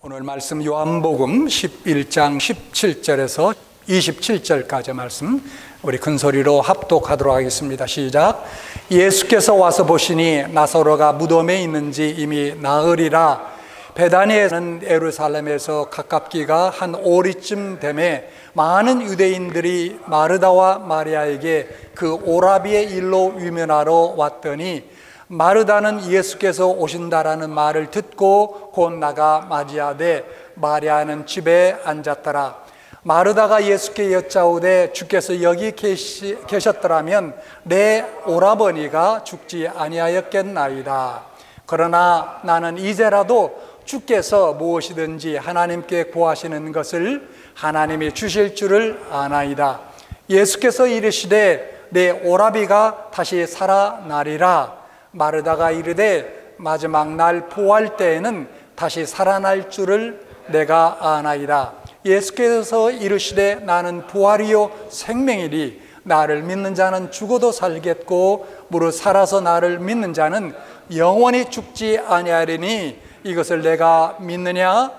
오늘 말씀 요한복음 11장 17절에서 27절까지 말씀 우리 큰소리로 합독하도록 하겠습니다. 시작. 예수께서 와서 보시니 나사로가 무덤에 있는지 이미 나으리라. 베다니에는 예루살렘에서 가깝기가 한 오리쯤 되매 많은 유대인들이 마르다와 마리아에게 그 오라비의 일로 위면하러 왔더니 마르다는 예수께서 오신다라는 말을 듣고 곧 나가 맞이하되 마리아는 집에 앉았더라. 마르다가 예수께 여짜오되 주께서 여기 계셨더라면 내 오라버니가 죽지 아니하였겠나이다. 그러나 나는 이제라도 주께서 무엇이든지 하나님께 구하시는 것을 하나님이 주실 줄을 아나이다. 예수께서 이르시되 내 오라비가 다시 살아나리라. 마르다가 이르되 마지막 날 부활 때에는 다시 살아날 줄을 내가 아나이다. 예수께서 이르시되 나는 부활이요 생명이니 나를 믿는 자는 죽어도 살겠고 무릇 살아서 나를 믿는 자는 영원히 죽지 아니하리니 이것을 내가 믿느냐?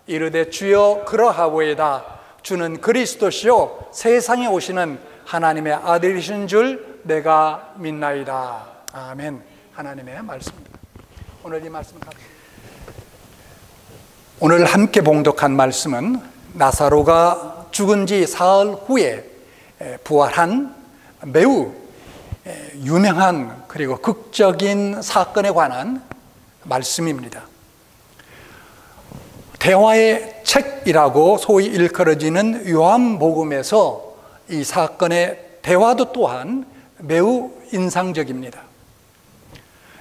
이르되 주여 그러하오이다. 주는 그리스도시요 세상에 오시는 하나님의 아들이신 줄 내가 믿나이다. 아멘. 하나님의 말씀입니다. 오늘 이 말씀은 오늘 함께 봉독한 말씀은 나사로가 죽은 지 사흘 후에 부활한 매우 유명한 그리고 극적인 사건에 관한 말씀입니다. 대화의 책이라고 소위 일컬어지는 요한복음에서 이 사건의 대화도 또한 매우 인상적입니다.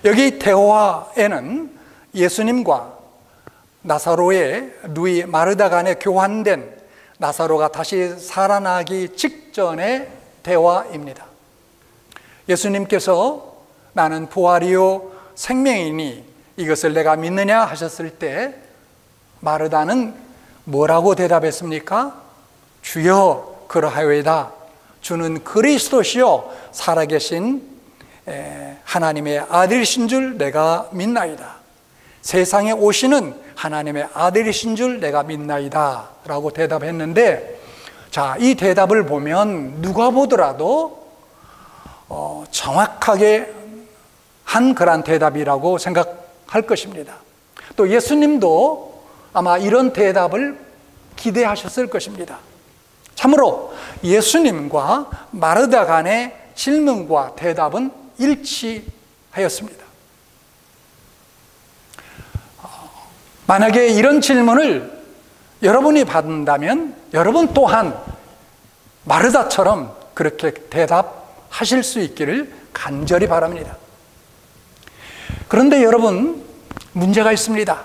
여기 대화에는 예수님과 나사로의 누이 마르다 간에 교환된 나사로가 다시 살아나기 직전의 대화입니다. 예수님께서 나는 부활이요 생명이니 이것을 내가 믿느냐 하셨을 때 마르다는 뭐라고 대답했습니까? 주여 그러하오이다. 주는 그리스도시요 살아계신 하나님의 아들이신 줄 내가 믿나이다. 세상에 오시는 하나님의 아들이신 줄 내가 믿나이다 라고 대답했는데, 자, 이 대답을 보면 누가 보더라도 정확하게 한 그런 대답이라고 생각할 것입니다. 또 예수님도 아마 이런 대답을 기대하셨을 것입니다. 참으로 예수님과 마르다 간의 질문과 대답은 일치하였습니다. 만약에 이런 질문을 여러분이 받는다면 여러분 또한 마르다처럼 그렇게 대답하실 수 있기를 간절히 바랍니다. 그런데 여러분, 문제가 있습니다.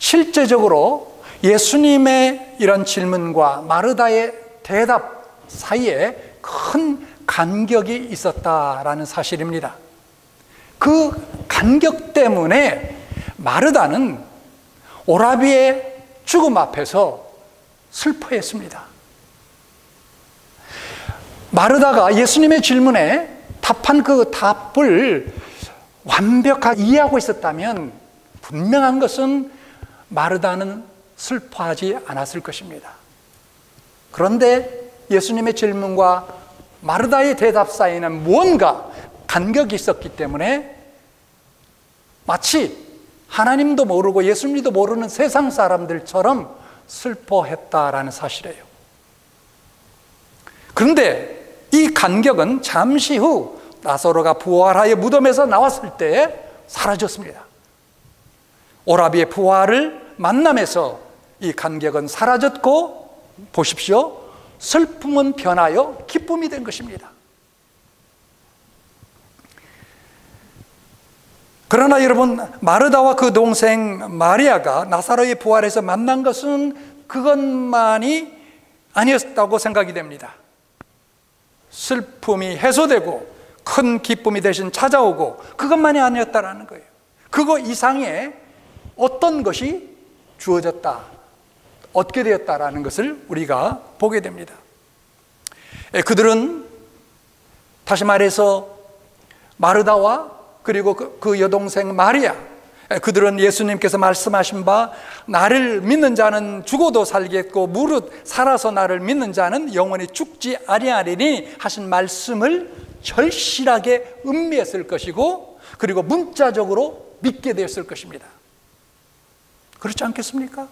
실제적으로 예수님의 이런 질문과 마르다의 대답 사이에 큰 간격이 있었다라는 사실입니다. 그 간격 때문에 마르다는 오라비의 죽음 앞에서 슬퍼했습니다. 마르다가 예수님의 질문에 답한 그 답을 완벽하게 이해하고 있었다면 분명한 것은 마르다는 슬퍼하지 않았을 것입니다. 그런데 예수님의 질문과 마르다의 대답 사이에는 무언가 간격이 있었기 때문에 마치 하나님도 모르고 예수님도 모르는 세상 사람들처럼 슬퍼했다라는 사실이에요. 그런데 이 간격은 잠시 후 나사로가 부활하여 무덤에서 나왔을 때 사라졌습니다. 오라비의 부활을 만나면서 이 간격은 사라졌고, 보십시오, 슬픔은 변하여 기쁨이 된 것입니다. 그러나 여러분, 마르다와 그 동생 마리아가 나사로의 부활에서 만난 것은 그것만이 아니었다고 생각이 됩니다. 슬픔이 해소되고 큰 기쁨이 대신 찾아오고 그것만이 아니었다라는 거예요. 그거 이상의 어떤 것이 주어졌다, 얻게 되었다라는 것을 우리가 보게 됩니다. 그들은 다시 말해서 마르다와 그리고 그 여동생 마리아, 그들은 예수님께서 말씀하신 바 나를 믿는 자는 죽어도 살겠고 무릇 살아서 나를 믿는 자는 영원히 죽지 아니하리니 하신 말씀을 절실하게 음미했을 것이고, 그리고 문자적으로 믿게 되었을 것입니다. 그렇지 않겠습니까?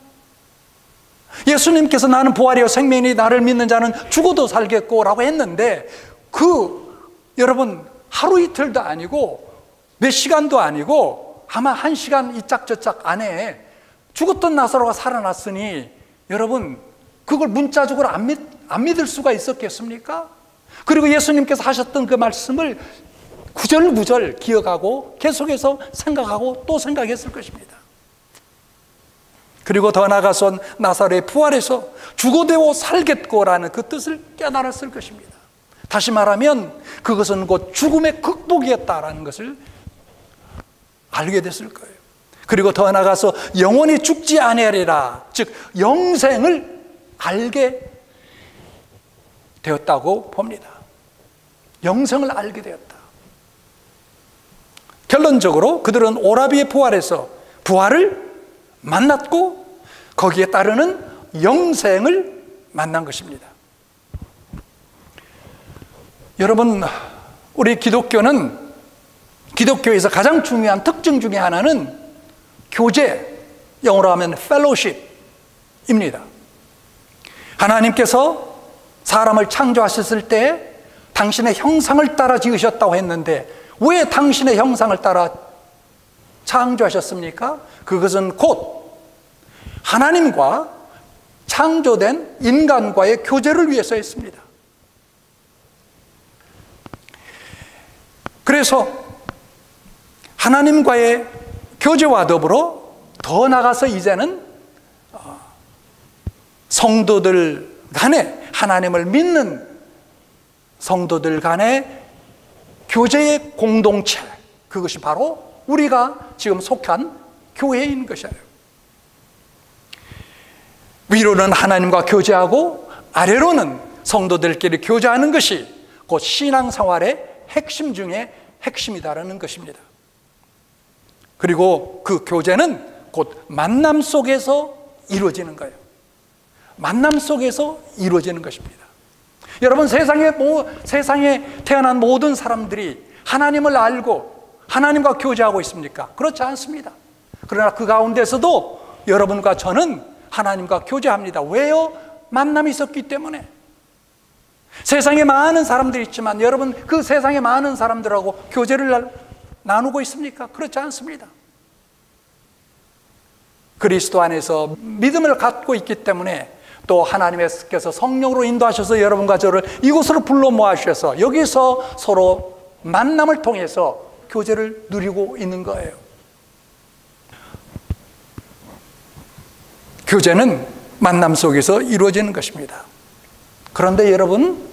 예수님께서 나는 부활이요 생명이니 나를 믿는 자는 죽어도 살겠고 라고 했는데, 여러분 하루 이틀도 아니고 몇 시간도 아니고 아마 1시간 이 짝 저 짝 안에 죽었던 나사로가 살아났으니 여러분 그걸 문자적으로 안 믿을 수가 있었겠습니까? 그리고 예수님께서 하셨던 그 말씀을 구절구절 기억하고 계속해서 생각하고 또 생각했을 것입니다. 그리고 더 나아가서 나사로의 부활에서 죽어되고 살겠고라는 그 뜻을 깨달았을 것입니다. 다시 말하면 그것은 곧 죽음의 극복이었다라는 것을 알게 됐을 거예요. 그리고 더 나아가서 영원히 죽지 아니하리라, 즉 영생을 알게 되었다고 봅니다. 영생을 알게 되었다. 결론적으로 그들은 오라비의 부활에서 부활을 만났고 거기에 따르는 영생을 만난 것입니다. 여러분, 우리 기독교에서 가장 중요한 특징 중에 하나는 교제, 영어로 하면 fellowship입니다. 하나님께서 사람을 창조하셨을 때 당신의 형상을 따라 지으셨다고 했는데 왜 당신의 형상을 따라 창조하셨습니까? 그것은 곧 하나님과 창조된 인간과의 교제를 위해서였습니다. 그래서 하나님과의 교제와 더불어 더 나아가서 이제는 성도들 간에, 하나님을 믿는 성도들 간의 교제의 공동체, 그것이 바로 우리가 지금 속한 교회인 것이에요. 위로는 하나님과 교제하고 아래로는 성도들끼리 교제하는 것이 곧 신앙생활의 핵심 중에 핵심이다라는 것입니다. 그리고 그 교제는 곧 만남 속에서 이루어지는 거예요. 만남 속에서 이루어지는 것입니다. 여러분, 세상에 태어난 모든 사람들이 하나님을 알고 하나님과 교제하고 있습니까? 그렇지 않습니다. 그러나 그 가운데서도 여러분과 저는 하나님과 교제합니다. 왜요? 만남이 있었기 때문에. 세상에 많은 사람들이 있지만 여러분, 그 세상에 많은 사람들하고 교제를 나누고 있습니까? 그렇지 않습니다. 그리스도 안에서 믿음을 갖고 있기 때문에, 또 하나님께서 성령으로 인도하셔서 여러분과 저를 이곳으로 불러 모아주셔서 여기서 서로 만남을 통해서 교제를 누리고 있는 거예요. 교제는 만남 속에서 이루어지는 것입니다. 그런데 여러분,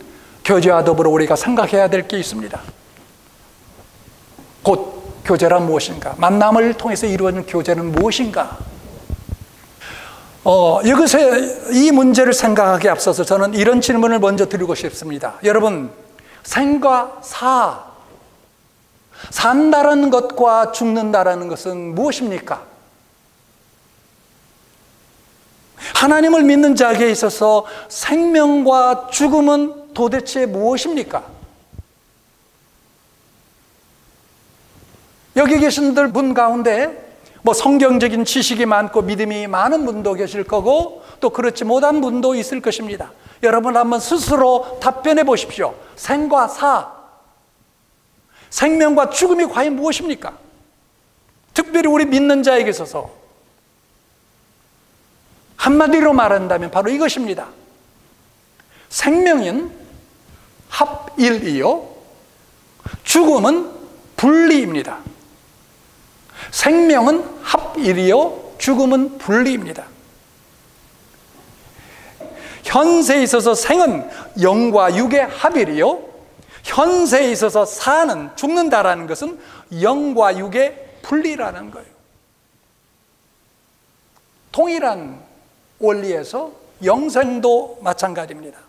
교제와 더불어 우리가 생각해야 될 게 있습니다. 곧 교제란 무엇인가? 만남을 통해서 이루어지는 교제는 무엇인가? 여기서 이 문제를 생각하기에 앞서서 저는 이런 질문을 먼저 드리고 싶습니다. 여러분, 생과 사, 산다라는 것과 죽는다라는 것은 무엇입니까? 하나님을 믿는 자에게 있어서 생명과 죽음은 도대체 무엇입니까? 여기 계신 분 가운데 성경적인 지식이 많고 믿음이 많은 분도 계실 거고 또 그렇지 못한 분도 있을 것입니다. 여러분 한번 스스로 답변해 보십시오. 생과 사, 생명과 죽음이 과연 무엇입니까? 특별히 우리 믿는 자에게 있어서 한마디로 말한다면 바로 이것입니다. 생명은 합일이요, 죽음은 분리입니다. 생명은 합일이요, 죽음은 분리입니다. 현세에 있어서 생은 영과 육의 합일이요, 현세에 있어서 사는, 죽는다라는 것은 영과 육의 분리라는 거예요. 동일한 원리에서 영생도 마찬가지입니다.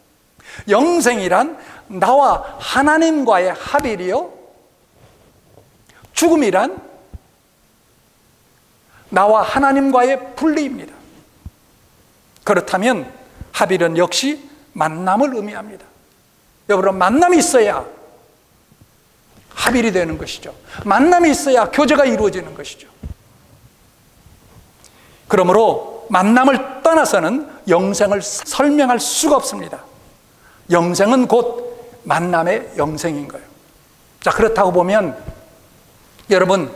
영생이란 나와 하나님과의 합일이요, 죽음이란 나와 하나님과의 분리입니다. 그렇다면 하빌은 역시 만남을 의미합니다. 여러분, 만남이 있어야 하빌이 되는 것이죠. 만남이 있어야 교제가 이루어지는 것이죠. 그러므로 만남을 떠나서는 영생을 설명할 수가 없습니다. 영생은 곧 만남의 영생인 거예요. 자, 그렇다고 보면 여러분,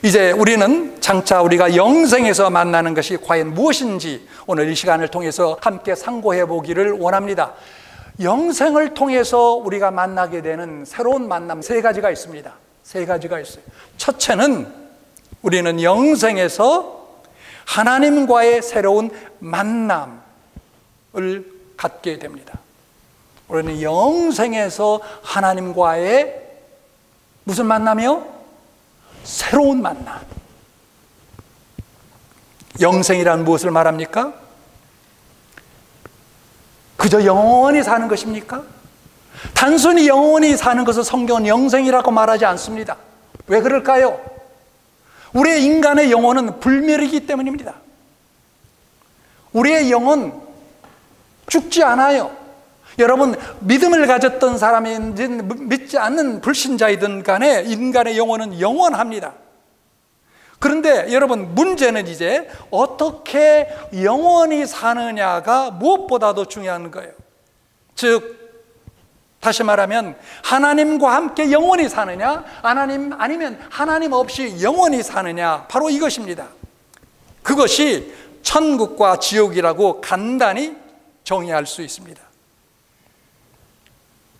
이제 우리는 장차 우리가 영생에서 만나는 것이 과연 무엇인지 오늘 이 시간을 통해서 함께 상고해 보기를 원합니다. 영생을 통해서 우리가 만나게 되는 새로운 만남 세 가지가 있습니다. 세 가지가 있어요. 첫째는 우리는 영생에서 하나님과의 새로운 만남을 갖게 됩니다. 우리는 영생에서 하나님과의 무슨 만남이요? 새로운 만남. 영생이란 무엇을 말합니까? 그저 영원히 사는 것입니까? 단순히 영원히 사는 것을 성경은 영생이라고 말하지 않습니다. 왜 그럴까요? 우리의 인간의 영혼은 불멸이기 때문입니다. 우리의 영혼 죽지 않아요. 여러분, 믿음을 가졌던 사람인지 믿지 않는 불신자이든 간에 인간의 영혼은 영원합니다. 그런데 여러분, 문제는 이제 어떻게 영원히 사느냐가 무엇보다도 중요한 거예요. 즉, 다시 말하면 하나님과 함께 영원히 사느냐, 아니면 하나님 없이 영원히 사느냐, 바로 이것입니다. 그것이 천국과 지옥이라고 간단히 정의할 수 있습니다.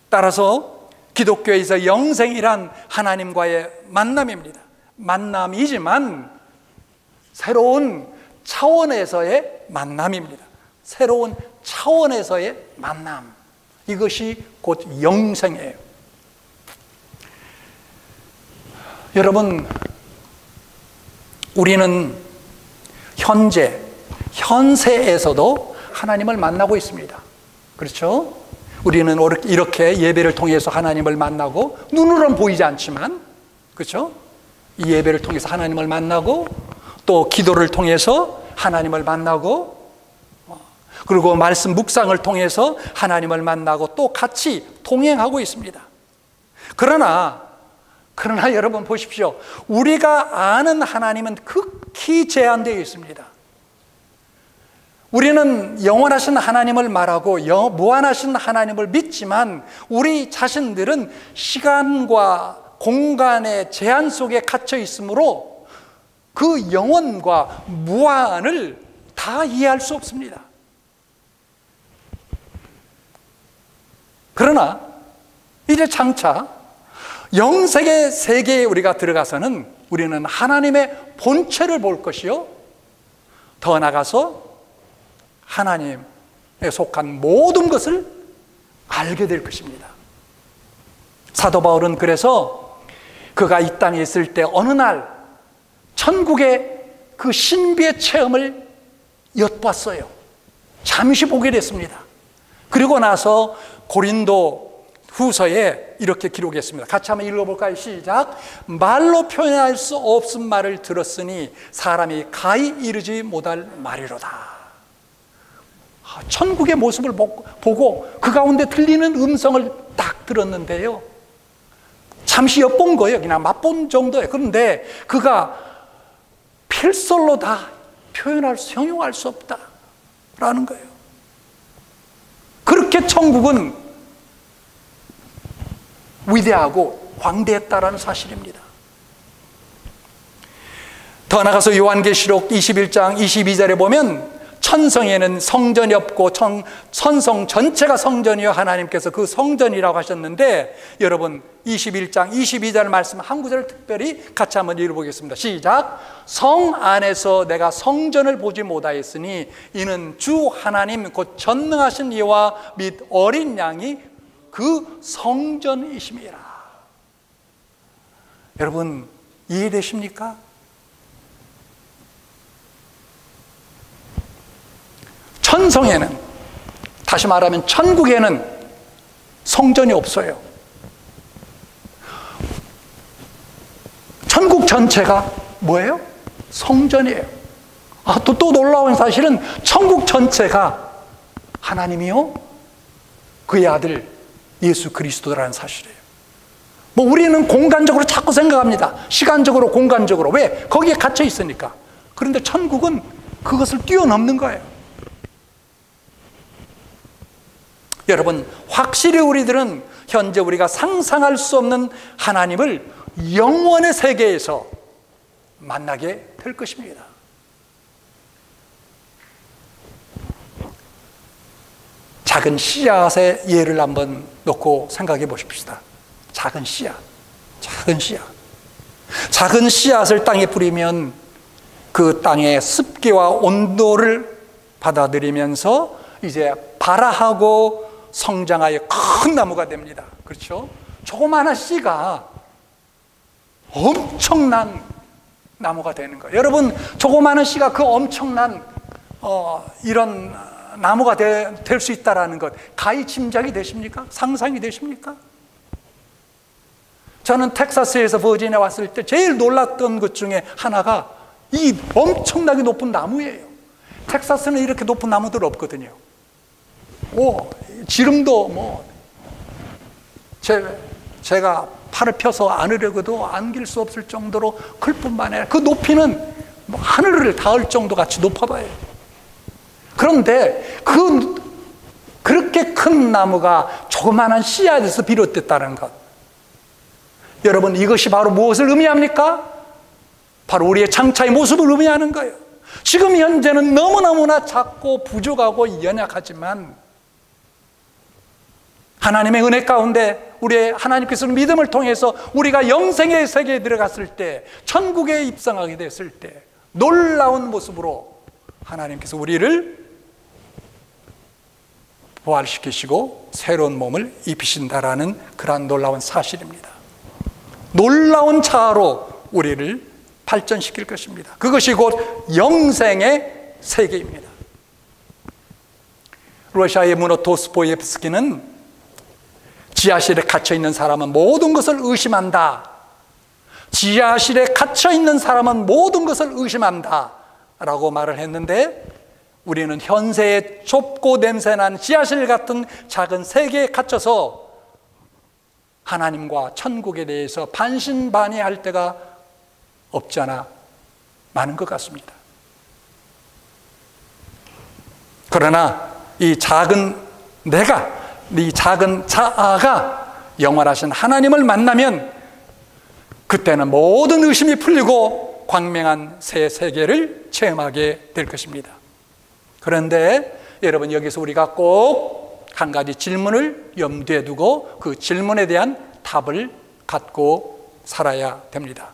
따라서 기독교에서 영생이란 하나님과의 만남입니다. 만남이지만 새로운 차원에서의 만남입니다. 새로운 차원에서의 만남, 이것이 곧 영생이에요. 여러분, 우리는 현세에서도 하나님을 만나고 있습니다. 그렇죠? 우리는 이렇게 예배를 통해서 하나님을 만나고, 눈으로는 보이지 않지만, 그렇죠? 이 예배를 통해서 하나님을 만나고, 또 기도를 통해서 하나님을 만나고, 그리고 말씀 묵상을 통해서 하나님을 만나고 또 같이 동행하고 있습니다. 그러나 여러분 보십시오. 우리가 아는 하나님은 극히 제한되어 있습니다. 우리는 영원하신 하나님을 말하고 무한하신 하나님을 믿지만 우리 자신들은 시간과 공간의 제한 속에 갇혀 있으므로 그 영원과 무한을 다 이해할 수 없습니다. 그러나 이제 장차 영생의 세계에 우리가 들어가서는 우리는 하나님의 본체를 볼 것이요, 더 나아가서 하나님에 속한 모든 것을 알게 될 것입니다. 사도 바울은 그래서 그가 이 땅에 있을 때 어느 날 천국의 그 신비의 체험을 엿봤어요. 잠시 보게 됐습니다. 그리고 나서 고린도 후서에 이렇게 기록했습니다. 같이 한번 읽어볼까요? 시작. 말로 표현할 수 없은 말을 들었으니 사람이 가히 이르지 못할 말이로다. 천국의 모습을 보고 그 가운데 들리는 음성을 딱 들었는데요, 잠시 엿본 거예요. 그냥 맛본 정도예요. 그런데 그가 필설로 다 형용할 수 없다라는 거예요. 그렇게 천국은 위대하고 광대했다라는 사실입니다. 더 나아가서 요한계시록 21장 22절에 보면 천성에는 성전이 없고 천성 전체가 성전이요 하나님께서 그 성전이라고 하셨는데, 여러분 21장 22절 말씀 한 구절을 특별히 같이 한번 읽어보겠습니다. 시작. 성 안에서 내가 성전을 보지 못하였으니 이는 주 하나님 곧 전능하신 이와 및 어린 양이 그 성전이심이라. 여러분 이해되십니까? 천성에는, 다시 말하면 천국에는 성전이 없어요. 천국 전체가 뭐예요? 성전이에요. 또 놀라운 사실은 천국 전체가 하나님이요 그의 아들 예수 그리스도라는 사실이에요. 우리는 공간적으로 자꾸 생각합니다. 시간적으로, 공간적으로. 왜? 거기에 갇혀 있으니까. 그런데 천국은 그것을 뛰어넘는 거예요. 여러분, 확실히 우리들은 현재 우리가 상상할 수 없는 하나님을 영원의 세계에서 만나게 될 것입니다. 작은 씨앗의 예를 한번 놓고 생각해 보십시다. 작은 씨앗, 작은 씨앗. 작은 씨앗을 땅에 뿌리면 그 땅의 습기와 온도를 받아들이면서 이제 발아하고 성장하여 큰 나무가 됩니다. 그렇죠? 조그마한 씨가 엄청난 나무가 되는 거예요. 여러분, 조그마한 씨가 그 엄청난 이런 나무가 될 수 있다는 것 가히 짐작이 되십니까? 상상이 되십니까? 저는 텍사스에서 버지니아에 왔을 때 제일 놀랐던 것 중에 하나가 이 엄청나게 높은 나무예요. 텍사스는 이렇게 높은 나무들 없거든요. 지름도 제가 팔을 펴서 안으려고도 안길 수 없을 정도로 클 뿐만 아니라 그 높이는 하늘을 닿을 정도 같이 높아 봐요. 그런데 그렇게 큰 나무가 조그마한 씨앗에서 비롯됐다는 것, 여러분, 이것이 바로 무엇을 의미합니까? 바로 우리의 장차의 모습을 의미하는 거예요. 지금 현재는 너무너무나 작고 부족하고 연약하지만 하나님의 은혜 가운데 우리의 하나님께서 믿음을 통해서 우리가 영생의 세계에 들어갔을 때, 천국에 입성하게 됐을 때 놀라운 모습으로 하나님께서 우리를 부활시키시고 새로운 몸을 입히신다라는 그러한 놀라운 사실입니다. 놀라운 차로 우리를 발전시킬 것입니다. 그것이 곧 영생의 세계입니다. 러시아의 문호 도스토옙스키는 지하실에 갇혀있는 사람은 모든 것을 의심한다. 지하실에 갇혀있는 사람은 모든 것을 의심한다 라고 말을 했는데, 우리는 현세의 좁고 냄새난 지하실 같은 작은 세계에 갇혀서 하나님과 천국에 대해서 반신반의할 때가 없지 않아 많은 것 같습니다. 그러나 이 작은 내가, 이 작은 자아가 영원하신 하나님을 만나면 그때는 모든 의심이 풀리고 광명한 새 세계를 체험하게 될 것입니다. 그런데 여러분, 여기서 우리가 꼭 한 가지 질문을 염두에 두고 그 질문에 대한 답을 갖고 살아야 됩니다.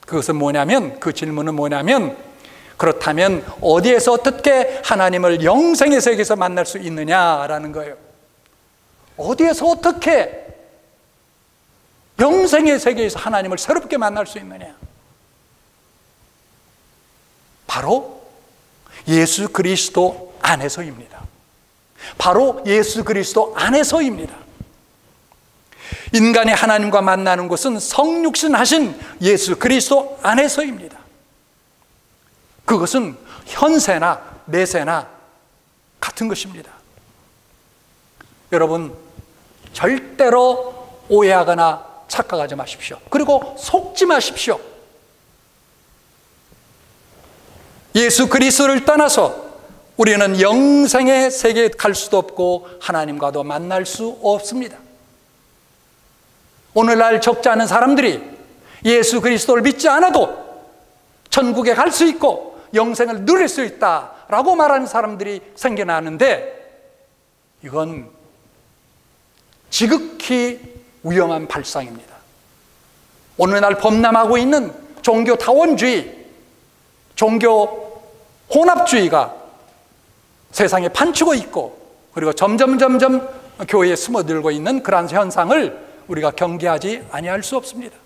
그것은 뭐냐면, 그 질문은 뭐냐면, 그렇다면 어디에서 어떻게 하나님을 영생의 세계에서 만날 수 있느냐라는 거예요. 어디에서 어떻게 영생의 세계에서 하나님을 새롭게 만날 수 있느냐? 바로 예수 그리스도 안에서입니다. 바로 예수 그리스도 안에서입니다. 인간이 하나님과 만나는 곳은 성육신 하신 예수 그리스도 안에서입니다. 그것은 현세나 내세나 같은 것입니다. 여러분, 절대로 오해하거나 착각하지 마십시오. 그리고 속지 마십시오. 예수 그리스도를 떠나서 우리는 영생의 세계에 갈 수도 없고 하나님과도 만날 수 없습니다. 오늘날 적지 않은 사람들이 예수 그리스도를 믿지 않아도 천국에 갈 수 있고 영생을 누릴 수 있다라고 말하는 사람들이 생겨나는데, 이건 지극히 위험한 발상입니다. 오늘날 범람하고 있는 종교 다원주의, 종교 혼합주의가 세상에 판치고 있고, 그리고 점점 교회에 스며들고 있는 그러한 현상을 우리가 경계하지 아니할 수 없습니다.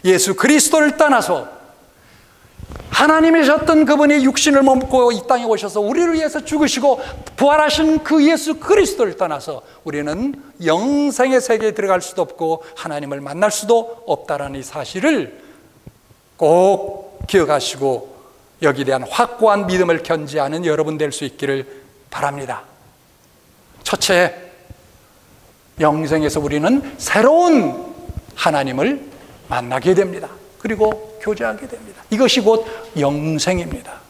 예수 그리스도를 떠나서 하나님이셨던 그분이 육신을 몸고 이 땅에 오셔서 우리를 위해서 죽으시고 부활하신 그 예수 그리스도를 떠나서 우리는 영생의 세계에 들어갈 수도 없고 하나님을 만날 수도 없다라는 이 사실을 꼭 기억하시고 여기에 대한 확고한 믿음을 견지하는 여러분 될 수 있기를 바랍니다. 첫째, 영생에서 우리는 새로운 하나님을 만나게 됩니다. 그리고 교제하게 됩니다. 이것이 곧 영생입니다.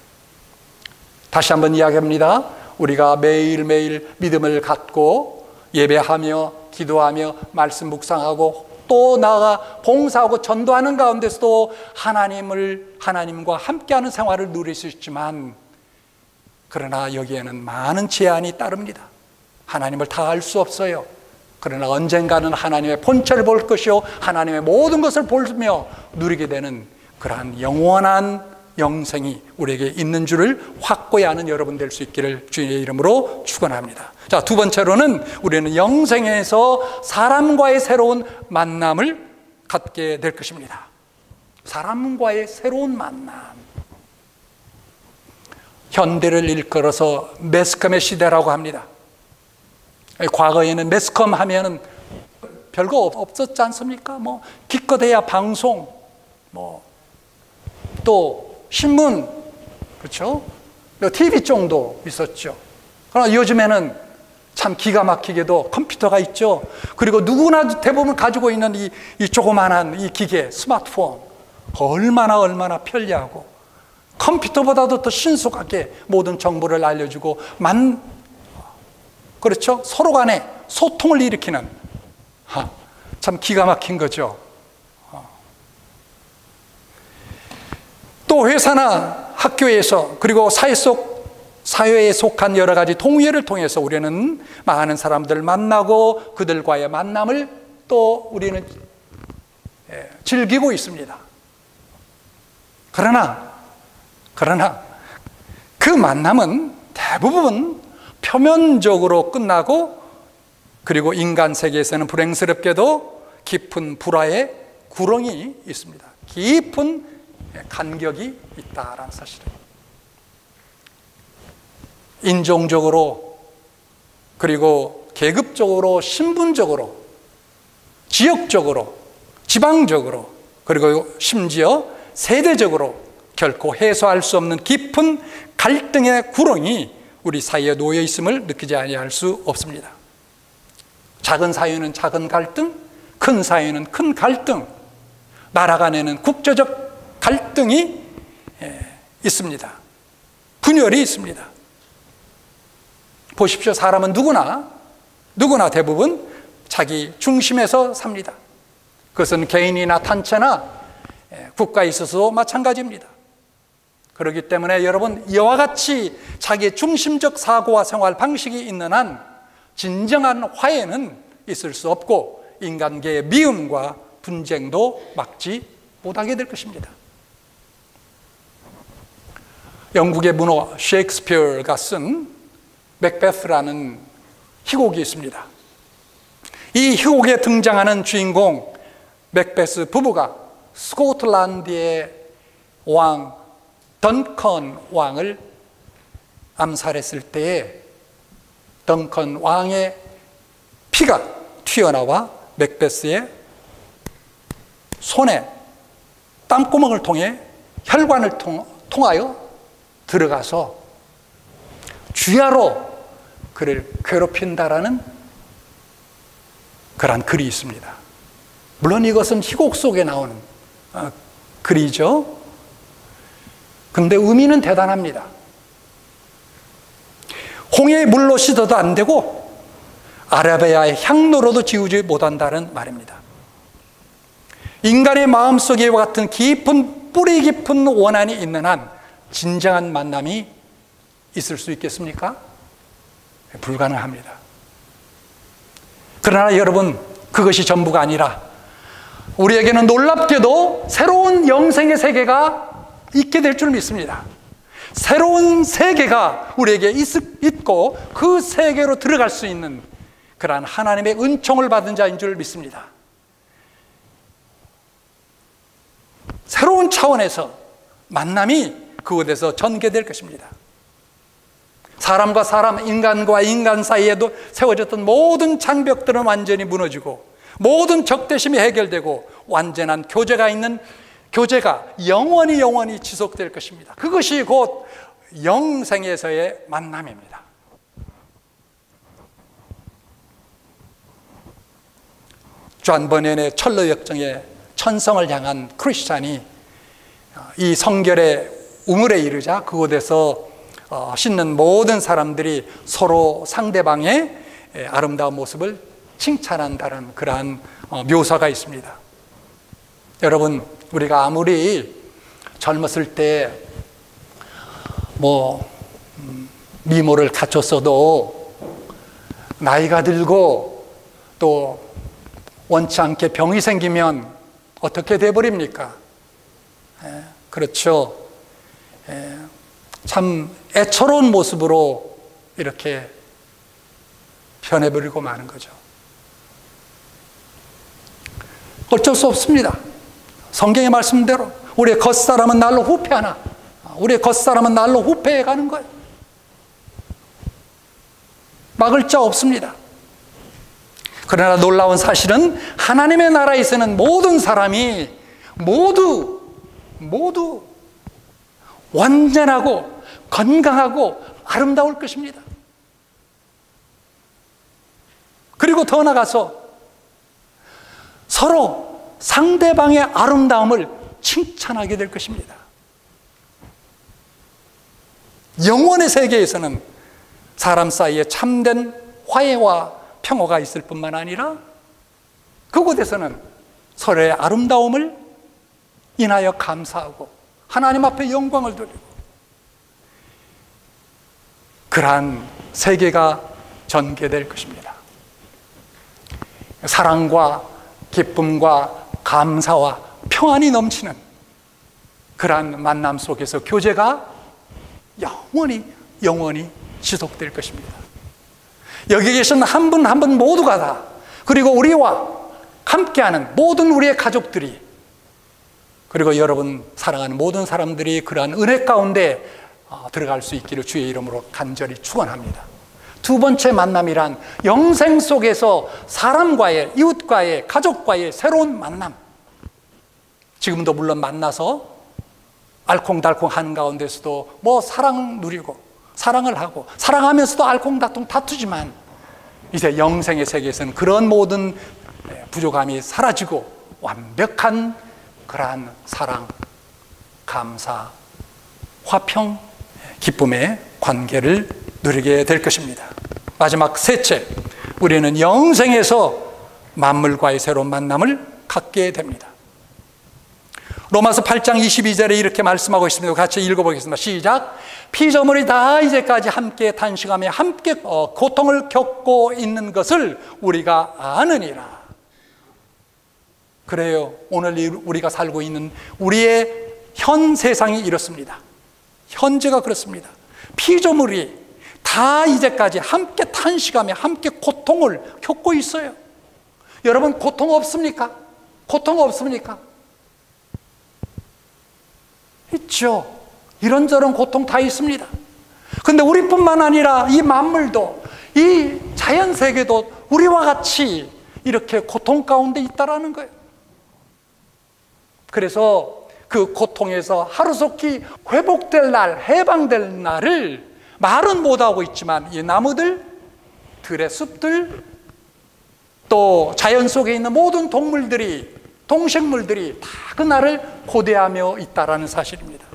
다시 한번 이야기합니다. 우리가 매일매일 믿음을 갖고 예배하며 기도하며 말씀 묵상하고 또 나아가 봉사하고 전도하는 가운데서도 하나님과 함께하는 생활을 누릴 수 있지만, 그러나 여기에는 많은 제한이 따릅니다. 하나님을 다 알 수 없어요. 그러나 언젠가는 하나님의 본체를 볼 것이요 하나님의 모든 것을 보며 누리게 되는 그러한 영원한 영생이 우리에게 있는 줄을 확고히 아는 여러분 될 수 있기를 주님의 이름으로 축원합니다. 자, 두 번째로는 우리는 영생에서 사람과의 새로운 만남을 갖게 될 것입니다. 사람과의 새로운 만남. 현대를 일컬어서 매스컴의 시대라고 합니다. 과거에는 매스컴 하면은 별거 없었지 않습니까? 뭐 기껏해야 방송, 또 신문, 그렇죠? TV 정도 있었죠. 그러나 요즘에는 참 기가 막히게도 컴퓨터가 있죠. 그리고 누구나 대부분 가지고 있는 이 조그만한 이 기계, 스마트폰, 얼마나 편리하고 컴퓨터보다도 더 신속하게 모든 정보를 알려주고 그렇죠? 서로 간에 소통을 일으키는, 참 기가 막힌 거죠. 또 회사나 학교에서 그리고 사회에 속한 여러 가지 동료를 통해서 우리는 많은 사람들을 만나고 그들과의 만남을 또 우리는 즐기고 있습니다. 그러나 그 만남은 대부분 표면적으로 끝나고, 그리고 인간 세계에서는 불행스럽게도 깊은 불화의 구렁이 있습니다. 깊은 간격이 있다라는 사실을. 인종적으로, 그리고 계급적으로, 신분적으로, 지역적으로, 지방적으로, 그리고 심지어 세대적으로 결코 해소할 수 없는 깊은 갈등의 구렁이 우리 사이에 놓여 있음을 느끼지 아니할 수 없습니다. 작은 사회는 작은 갈등, 큰 사회는 큰 갈등, 나라 간에는 국제적 갈등이 있습니다. 분열이 있습니다. 보십시오. 사람은 누구나 대부분 자기 중심에서 삽니다. 그것은 개인이나 단체나 국가에 있어서도 마찬가지입니다. 그렇기 때문에 여러분, 이와 같이 자기의 중심적 사고와 생활 방식이 있는 한 진정한 화해는 있을 수 없고 인간계의 미움과 분쟁도 막지 못하게 될 것입니다. 영국의 문호 셰익스피어가 쓴 맥베스라는 희곡이 있습니다. 이 희곡에 등장하는 주인공 맥베스 부부가 스코틀랜드의 왕 던컨 왕을 암살했을 때에 던컨 왕의 피가 튀어나와 맥베스의 손에 땀구멍을 통해 혈관을 통하여 들어가서 주야로 그를 괴롭힌다라는 그런 글이 있습니다. 물론 이것은 희곡 속에 나오는 글이죠. 그런데 의미는 대단합니다. 홍해의 물로 씻어도 안 되고 아라비아의 향로로도 지우지 못한다는 말입니다. 인간의 마음속에 이와 같은 뿌리 깊은 원한이 있는 한 진정한 만남이 있을 수 있겠습니까? 불가능합니다. 그러나 여러분, 그것이 전부가 아니라 우리에게는 놀랍게도 새로운 영생의 세계가 있게 될 줄 믿습니다. 새로운 세계가 우리에게 있고 그 세계로 들어갈 수 있는 그러한 하나님의 은총을 받은 자인 줄 믿습니다. 새로운 차원에서 만남이 그곳에서 전개될 것입니다. 사람과 사람, 인간과 인간 사이에도 세워졌던 모든 장벽들은 완전히 무너지고 모든 적대심이 해결되고 완전한 교제가 있는 교제가 영원히 지속될 것입니다. 그것이 곧 영생에서의 만남입니다. 존 버넷의 철로 역정의 천성을 향한 크리스찬이 이 성결의 우물에 이르자 그곳에서 씻는 모든 사람들이 서로 상대방의 아름다운 모습을 칭찬한다는 그러한 묘사가 있습니다. 여러분, 우리가 아무리 젊었을 때 미모를 갖췄어도 나이가 들고 또 원치 않게 병이 생기면 어떻게 돼버립니까? 그렇죠. 참 애처로운 모습으로 이렇게 변해버리고 마는 거죠. 어쩔 수 없습니다. 성경의 말씀대로 우리의 겉사람은 날로 후패하나 우리의 겉사람은 날로 후패해 가는 거예요. 막을 자 없습니다. 그러나 놀라운 사실은 하나님의 나라에서는 모든 사람이 모두 완전하고 건강하고 아름다울 것입니다. 그리고 더 나아가서 서로 상대방의 아름다움을 칭찬하게 될 것입니다. 영원의 세계에서는 사람 사이에 참된 화해와 평화가 있을 뿐만 아니라 그곳에서는 서로의 아름다움을 인하여 감사하고 하나님 앞에 영광을 돌리고 그러한 세계가 전개될 것입니다. 사랑과 기쁨과 감사와 평안이 넘치는 그러한 만남 속에서 교제가 영원히 지속될 것입니다. 여기 계신 한 분 한 분 모두가 다, 그리고 우리와 함께하는 모든 우리의 가족들이, 그리고 여러분 사랑하는 모든 사람들이 그러한 은혜 가운데 들어갈 수 있기를 주의 이름으로 간절히 축원합니다. 두 번째 만남이란 영생 속에서 사람과의, 이웃과의, 가족과의 새로운 만남. 지금도 물론 만나서 알콩달콩 하는 가운데서도 사랑 누리고 사랑을 하고 사랑하면서도 알콩달콩 다투지만 이제 영생의 세계에서는 그런 모든 부족함이 사라지고 완벽한 그러한 사랑, 감사, 화평, 기쁨의 관계를 누리게 될 것입니다. 마지막 셋째, 우리는 영생에서 만물과의 새로운 만남을 갖게 됩니다. 로마서 8장 22절에 이렇게 말씀하고 있습니다. 같이 읽어보겠습니다. 시작. 피조물이 다 이제까지 함께 탄식하며 함께 고통을 겪고 있는 것을 우리가 아느니라. 그래요. 오늘 우리가 살고 있는 우리의 현 세상이 이렇습니다. 현재가 그렇습니다. 피조물이 다 이제까지 함께 탄식하며 함께 고통을 겪고 있어요. 여러분, 고통 없습니까? 고통 없습니까? 있죠. 이런저런 고통 다 있습니다. 그런데 우리뿐만 아니라 이 만물도, 이 자연세계도 우리와 같이 이렇게 고통 가운데 있다라는 거예요. 그래서 그 고통에서 하루속히 회복될 날, 해방될 날을 말은 못하고 있지만 이 나무들, 들의 숲들, 또 자연 속에 있는 모든 동물들이, 동식물들이 다 그 날을 고대하며 있다라는 사실입니다.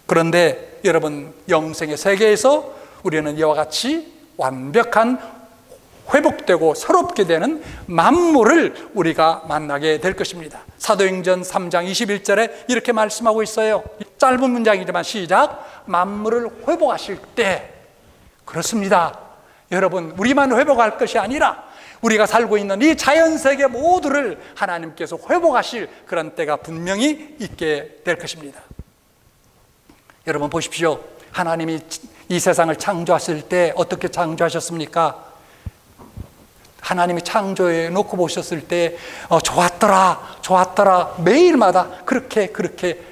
그런데 여러분, 영생의 세계에서 우리는 이와 같이 완벽한 회복되고 새롭게 되는 만물을 우리가 만나게 될 것입니다. 사도행전 3장 21절에 이렇게 말씀하고 있어요. 짧은 문장이지만 시작. 만물을 회복하실 때, 그렇습니다. 여러분, 우리만 회복할 것이 아니라 우리가 살고 있는 이 자연세계 모두를 하나님께서 회복하실 그런 때가 분명히 있게 될 것입니다. 여러분 보십시오. 하나님이 이 세상을 창조하실 때 어떻게 창조하셨습니까? 하나님이 창조해 놓고 보셨을 때 좋았더라 매일마다 그렇게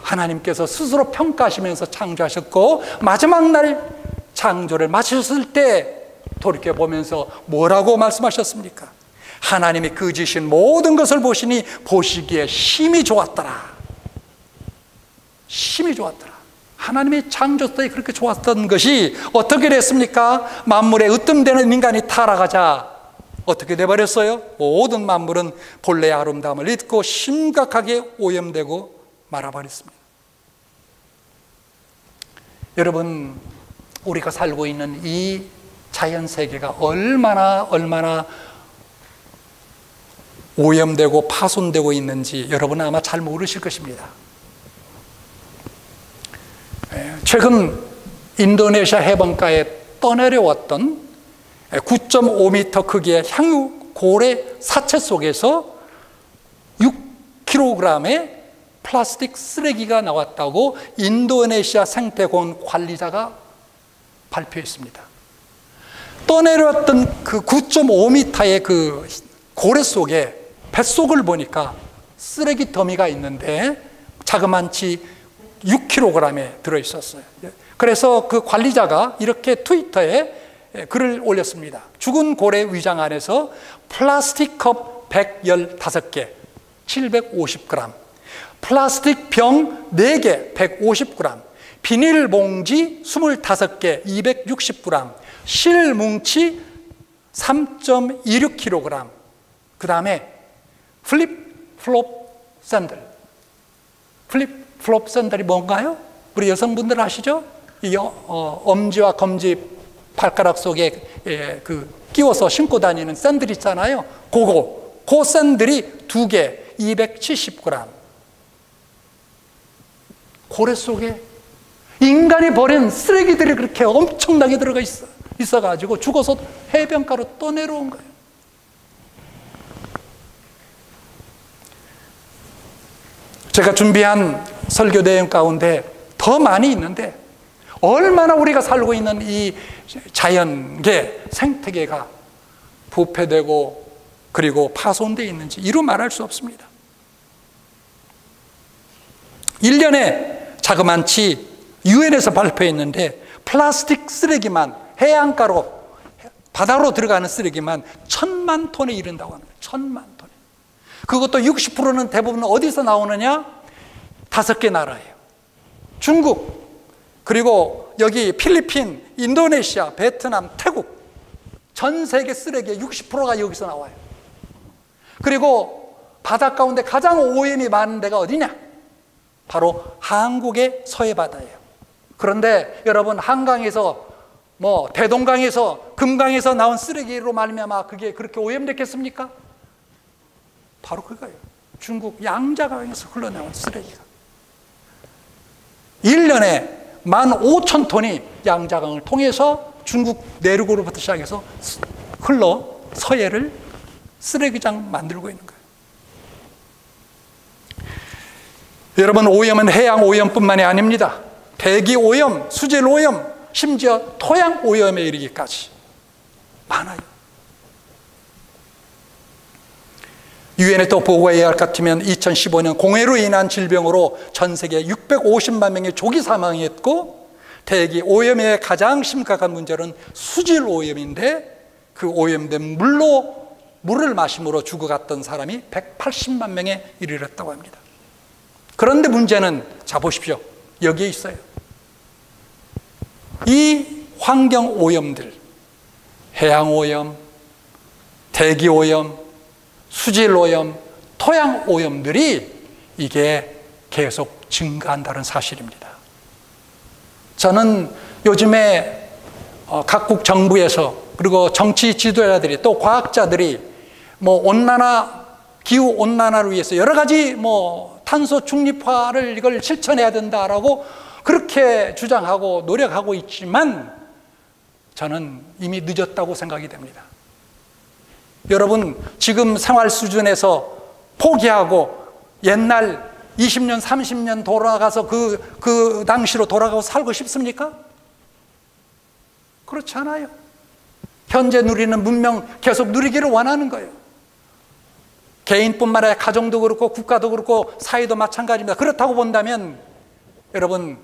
하나님께서 스스로 평가하시면서 창조하셨고, 마지막 날 창조를 마치셨을 때 돌이켜보면서 뭐라고 말씀하셨습니까? 하나님이 그 지으신 모든 것을 보시니 보시기에 심히 좋았더라. 심히 좋았더라. 하나님의 창조성이 그렇게 좋았던 것이 어떻게 됐습니까? 만물에 으뜸되는 인간이 타락하자 어떻게 돼버렸어요? 모든 만물은 본래의 아름다움을 잊고 심각하게 오염되고 말아버렸습니다. 여러분, 우리가 살고 있는 이 자연세계가 얼마나 오염되고 파손되고 있는지 여러분은 아마 잘 모르실 것입니다. 최근 인도네시아 해변가에 떠내려왔던 9.5m 크기의 향유 고래 사체 속에서 6kg의 플라스틱 쓰레기가 나왔다고 인도네시아 생태공원 관리자가 발표했습니다. 떠내려왔던 그 9.5m의 그 고래 속에 뱃속을 보니까 쓰레기 더미가 있는데 자그만치 6kg에 들어있었어요. 그래서 그 관리자가 이렇게 트위터에 글을 올렸습니다. 죽은 고래 위장 안에서 플라스틱 컵 115개, 750g, 플라스틱 병 4개, 150g, 비닐봉지 25개, 260g, 실 뭉치 3.26kg, 그 다음에 플립플롭 샌들. 플립플롭 샌들이 뭔가요? 우리 여성분들 아시죠? 이 엄지와 검지 발가락 속에 끼워서 신고 다니는 샌들 있잖아요. 그 샌들이 2개, 270g. 고래 속에 인간이 버린 쓰레기들이 그렇게 엄청나게 들어가 있어가지고 죽어서 해변가로 떠내려온 거예요. 제가 준비한 설교 내용 가운데 더 많이 있는데 얼마나 우리가 살고 있는 이 자연계, 생태계가 부패되고 그리고 파손되어 있는지 이루 말할 수 없습니다. 1년에 자그만치 유엔에서 발표했는데 플라스틱 쓰레기만 해안가로 바다로 들어가는 쓰레기만 1000만 톤에 이른다고 합니다. 1000만 톤. 그것도 60%는 대부분 어디서 나오느냐? 5개 나라예요. 중국, 그리고 여기 필리핀, 인도네시아, 베트남, 태국. 전 세계 쓰레기의 60%가 여기서 나와요. 그리고 바다 가운데 가장 오염이 많은 데가 어디냐? 바로 한국의 서해바다예요. 그런데 여러분, 한강에서 대동강에서 금강에서 나온 쓰레기로 말미암아 그게 그렇게 오염됐겠습니까? 바로 그거예요. 중국 양자강에서 흘러나온 쓰레기가 1년에 15,000톤이 양자강을 통해서 중국 내륙으로부터 시작해서 흘러 서해를 쓰레기장 만들고 있는 거예요. 여러분, 오염은 해양 오염뿐만이 아닙니다. 대기 오염, 수질 오염, 심지어 토양 오염에 이르기까지 많아요. 유엔에 또 보고해야 할 것 같으면 2015년 공해로 인한 질병으로 전 세계 650만 명의 조기 사망했고, 대기 오염의 가장 심각한 문제는 수질 오염인데 그 오염된 물을 마심으로 죽어갔던 사람이 180만 명에 이르렀다고 합니다. 그런데 문제는, 자 보십시오, 여기에 있어요. 이 환경 오염들, 해양 오염, 대기 오염, 수질 오염, 토양 오염들이 이게 계속 증가한다는 사실입니다. 저는 요즘에 각국 정부에서, 그리고 정치 지도자들이, 또 과학자들이 기후 온난화를 위해서 여러 가지 탄소 중립화를 이걸 실천해야 된다라고 그렇게 주장하고 노력하고 있지만 저는 이미 늦었다고 생각이 됩니다. 여러분, 지금 생활 수준에서 포기하고 옛날 20년, 30년 돌아가서 그 당시로 돌아가고 살고 싶습니까? 그렇지 않아요. 현재 누리는 문명 계속 누리기를 원하는 거예요. 개인뿐만 아니라 가정도 그렇고 국가도 그렇고 사회도 마찬가지입니다. 그렇다고 본다면 여러분,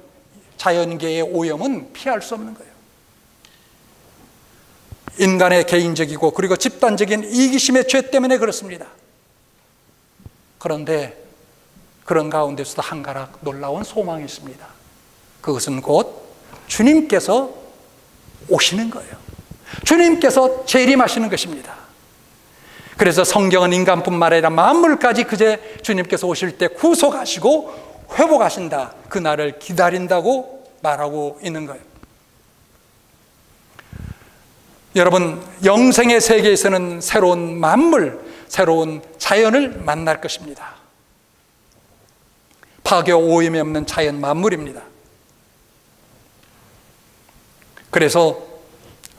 자연계의 오염은 피할 수 없는 거예요. 인간의 개인적이고 그리고 집단적인 이기심의 죄 때문에 그렇습니다. 그런데 그런 가운데서도 한 가락 놀라운 소망이 있습니다. 그것은 곧 주님께서 오시는 거예요. 주님께서 재림하시는 것입니다. 그래서 성경은 인간뿐만 아니라 만물까지 그제 주님께서 오실 때 구속하시고 회복하신다, 그 날을 기다린다고 말하고 있는 거예요. 여러분, 영생의 세계에서는 새로운 만물, 새로운 자연을 만날 것입니다. 파괴 오염이 없는 자연 만물입니다. 그래서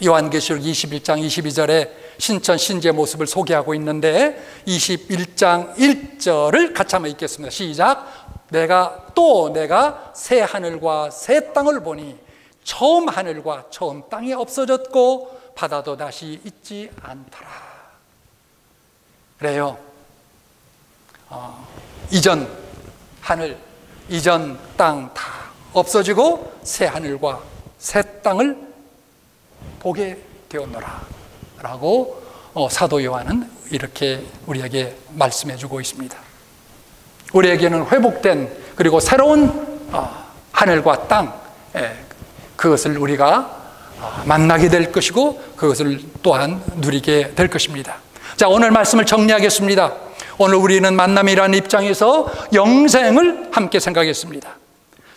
요한계시록 21장 22절에 신천 신지의 모습을 소개하고 있는데 21장 1절을 같이 한번 읽겠습니다. 시작. 내가 새 하늘과 새 땅을 보니 처음 하늘과 처음 땅이 없어졌고 바다도 다시 있지 않더라. 그래요. 이전 하늘, 이전 땅 다 없어지고 새 하늘과 새 땅을 보게 되었노라 라고 사도 요한은 이렇게 우리에게 말씀해 주고 있습니다. 우리에게는 회복된 그리고 새로운 하늘과 땅, 그것을 우리가 만나게 될 것이고 그것을 또한 누리게 될 것입니다. 자, 오늘 말씀을 정리하겠습니다. 오늘 우리는 만남이라는 입장에서 영생을 함께 생각했습니다.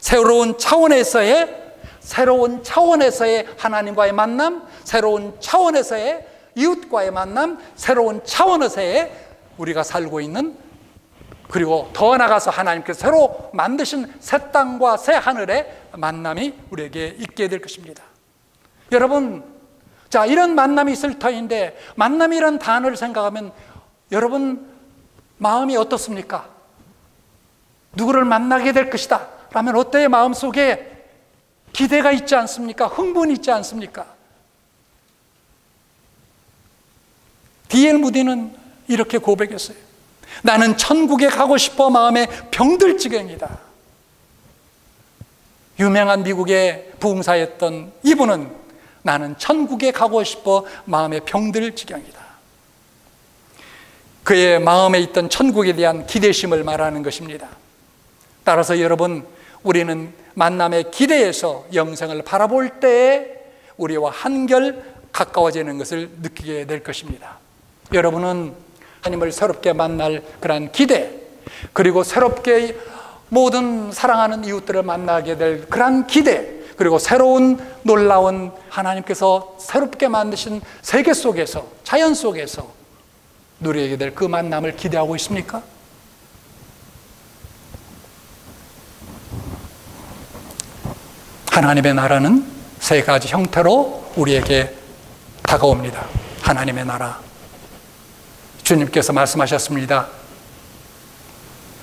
새로운 차원에서의 하나님과의 만남, 새로운 차원에서의 이웃과의 만남, 새로운 차원에서의 우리가 살고 있는, 그리고 더 나아가서 하나님께서 새로 만드신 새 땅과 새 하늘의 만남이 우리에게 있게 될 것입니다. 여러분, 자, 이런 만남이 있을 터인데 만남이라는 단어를 생각하면 여러분 마음이 어떻습니까? 누구를 만나게 될 것이다 라면 어때요? 마음속에 기대가 있지 않습니까? 흥분이 있지 않습니까? D.L. 무디는 이렇게 고백했어요. 나는 천국에 가고 싶어 마음에 병들 지경이다. 유명한 미국의 부흥사였던 이분은 나는 천국에 가고 싶어 마음에 병들 지경이다. 그의 마음에 있던 천국에 대한 기대심을 말하는 것입니다. 따라서 여러분, 우리는 만남의 기대에서 영생을 바라볼 때에 우리와 한결 가까워지는 것을 느끼게 될 것입니다. 여러분은 하나님을 새롭게 만날 그런 기대, 그리고 새롭게 모든 사랑하는 이웃들을 만나게 될 그런 기대, 그리고 새로운 놀라운 하나님께서 새롭게 만드신 세계 속에서, 자연 속에서 누리게 될 그 만남을 기대하고 있습니까? 하나님의 나라는 세 가지 형태로 우리에게 다가옵니다. 하나님의 나라, 주님께서 말씀하셨습니다.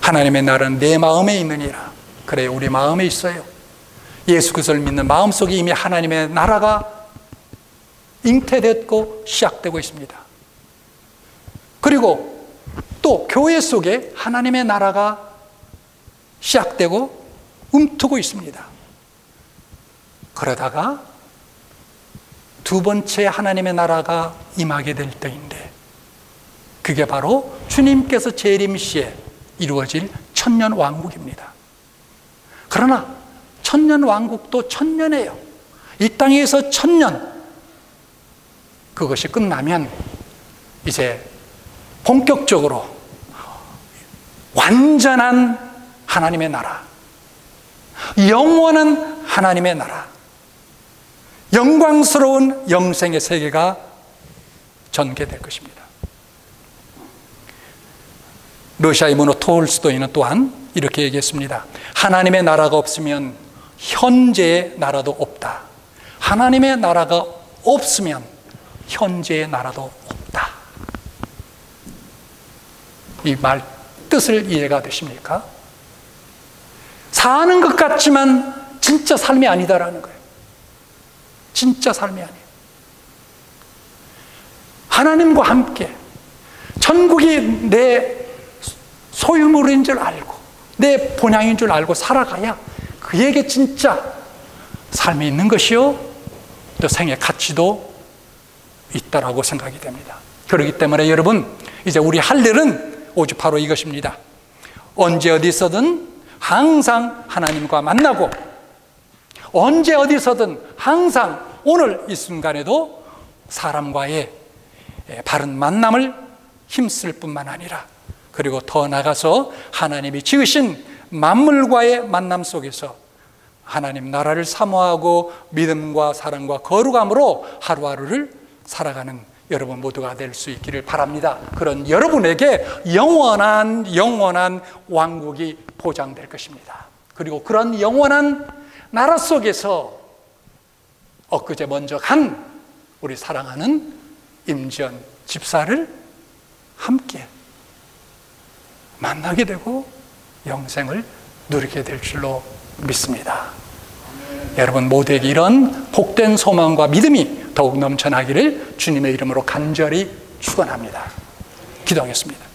하나님의 나라는 내 마음에 있느니라. 그래, 우리 마음에 있어요. 예수 그리스도를 믿는 마음속에 이미 하나님의 나라가 잉태됐고 시작되고 있습니다. 그리고 또 교회 속에 하나님의 나라가 시작되고 움트고 있습니다. 그러다가 두 번째 하나님의 나라가 임하게 될 때인데, 그게 바로 주님께서 재림 시에 이루어질 천년 왕국입니다. 그러나 천년 왕국도 천년이에요. 이 땅에서 천년, 그것이 끝나면 이제 본격적으로 완전한 하나님의 나라, 영원한 하나님의 나라, 영광스러운 영생의 세계가 전개될 것입니다. 러시아의 문호 톨스토이는 또한 이렇게 얘기했습니다. 하나님의 나라가 없으면 현재의 나라도 없다. 하나님의 나라가 없으면 현재의 나라도 없다. 이 말 뜻을 이해가 되십니까? 사는 것 같지만 진짜 삶이 아니다라는 거예요. 진짜 삶이 아니에요. 하나님과 함께 천국이 내 소유물인 줄 알고 내 본향인 줄 알고 살아가야 그에게 진짜 삶이 있는 것이요, 또 생의 가치도 있다라고 생각이 됩니다. 그렇기 때문에 여러분, 이제 우리 할 일은 오직 바로 이것입니다. 언제 어디서든 항상 하나님과 만나고, 언제 어디서든 항상 오늘 이 순간에도 사람과의 바른 만남을 힘쓸 뿐만 아니라, 그리고 더 나아가서 하나님이 지으신 만물과의 만남 속에서 하나님 나라를 사모하고 믿음과 사랑과 거룩함으로 하루하루를 살아가는 여러분 모두가 될 수 있기를 바랍니다. 그런 여러분에게 영원한 왕국이 보장될 것입니다. 그리고 그런 영원한 나라 속에서 엊그제 먼저 간 우리 사랑하는 임지연 집사를 함께 만나게 되고 영생을 누리게 될 줄로 믿습니다. 여러분 모두에게 이런 복된 소망과 믿음이 더욱 넘쳐나기를 주님의 이름으로 간절히 축원합니다. 기도하겠습니다.